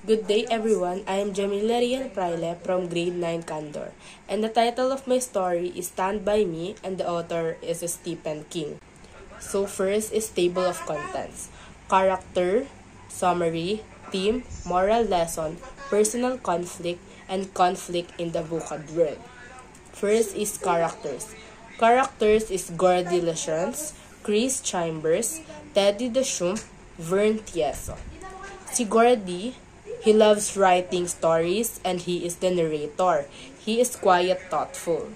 Good day everyone, I am Jamila Rian Praile from grade 9 Candor, and the title of my story is Stand By Me and the author is Stephen King. So first is table of contents. Character, summary, theme, moral lesson, personal conflict, and conflict in the VUCA world. First is characters. Characters is Gordy Lachance, Chris Chambers, Teddy DeShump, Vern Tieso. Si Gordy, he loves writing stories and he is the narrator. He is quiet, thoughtful.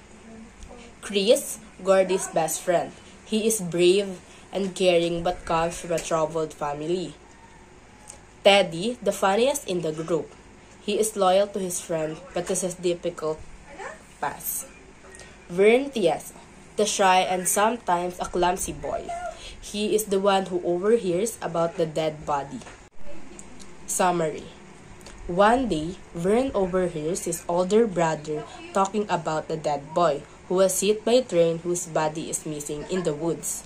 Chris, Gordy's best friend. He is brave and caring but comes from a troubled family. Teddy, the funniest in the group. He is loyal to his friend but has a difficult past. Vern Tieso, the shy and sometimes a clumsy boy. He is the one who overhears about the dead body. Summary. One day, Vern overhears his older brother talking about the dead boy who was hit by a train whose body is missing in the woods.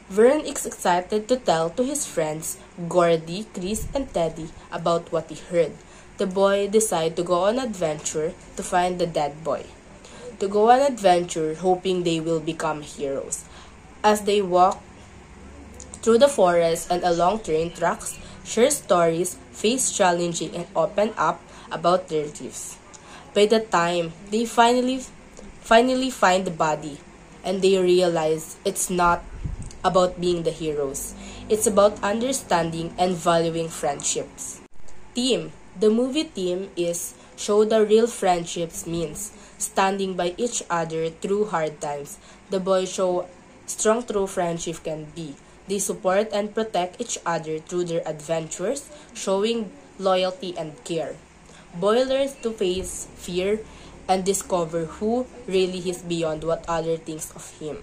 Vern is excited to tell to his friends, Gordy, Chris, and Teddy about what he heard. The boy decides to go on an adventure to find the dead boy. To go on an adventure hoping they will become heroes. As they walk through the forest and along train tracks, share stories, face challenging, and open up about their lives. By the time they finally find the body, and they realize it's not about being the heroes. It's about understanding and valuing friendships. Theme. The movie theme is show the real friendships means standing by each other through hard times. The boys show strong true friendship can be. They support and protect each other through their adventures, showing loyalty and care. Boy learns to face fear and discover who really is beyond what others think of him.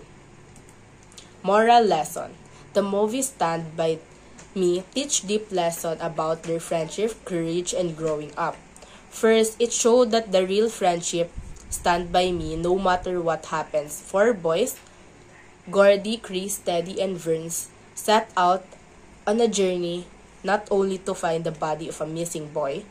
Moral lesson. The movie Stand By Me teach deep lesson about their friendship, courage, and growing up. First, it showed that the real friendship stand by me no matter what happens. For boys, Gordy, Chris, Teddy, and Verns set out on a journey not only to find the body of a missing boy,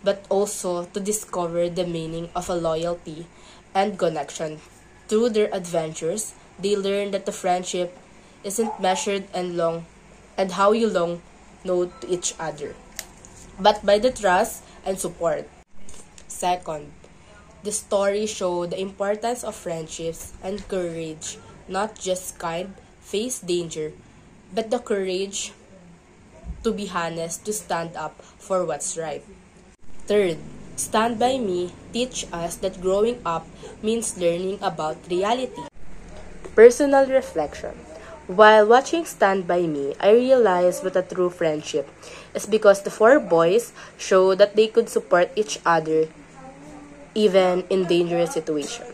but also to discover the meaning of a loyalty and connection. Through their adventures, they learn that the friendship isn't measured and how you long know to each other, but by the trust and support. Second, the story showed the importance of friendships and courage, not just kind, face danger, but the courage to be honest, to stand up for what's right. Third, Stand By Me teach us that growing up means learning about reality. Personal reflection. While watching Stand By Me, I realized what a true friendship is because the four boys showed that they could support each other even in dangerous situations.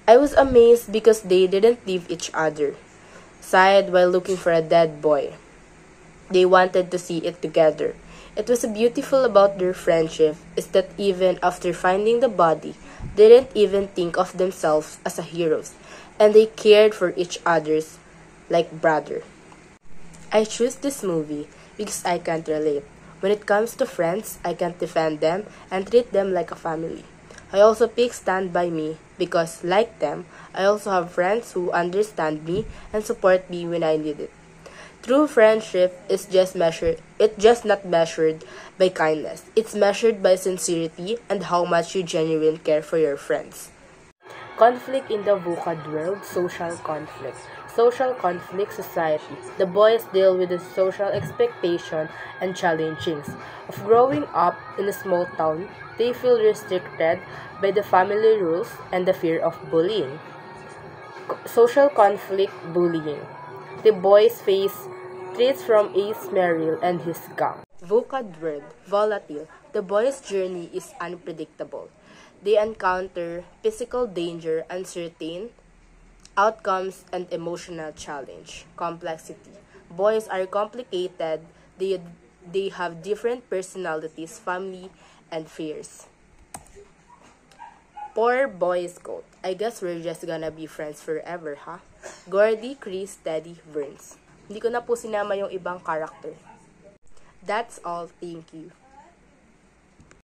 I was amazed because they didn't leave each other side while looking for a dead boy. They wanted to see it together. It was beautiful about their friendship is that even after finding the body, they didn't even think of themselves as a heroes, and they cared for each other's like brother. I choose this movie because I can't relate. When it comes to friends, I can't defend them and treat them like a family. I also pick Stand By Me because, like them, I also have friends who understand me and support me when I need it. True friendship is just not measured by kindness. It's measured by sincerity and how much you genuinely care for your friends. Conflict in the VUCA world, social conflict. Social conflict society. The boys deal with the social expectation and challenges of growing up in a small town. They feel restricted by the family rules and the fear of bullying. Social conflict bullying. The boys face threats from Ace Merrill and his gang. VUCA world, volatile. The boys' journey is unpredictable. They encounter physical danger, uncertain outcomes, and emotional challenge. Complexity. Boys are complicated. They have different personalities, family, and fears. Poor boys quote. I guess we're just gonna be friends forever, huh? Gordy, Chris, Teddy, Verns. Hindi ko na po sinama yung ibang character. That's all. Thank you.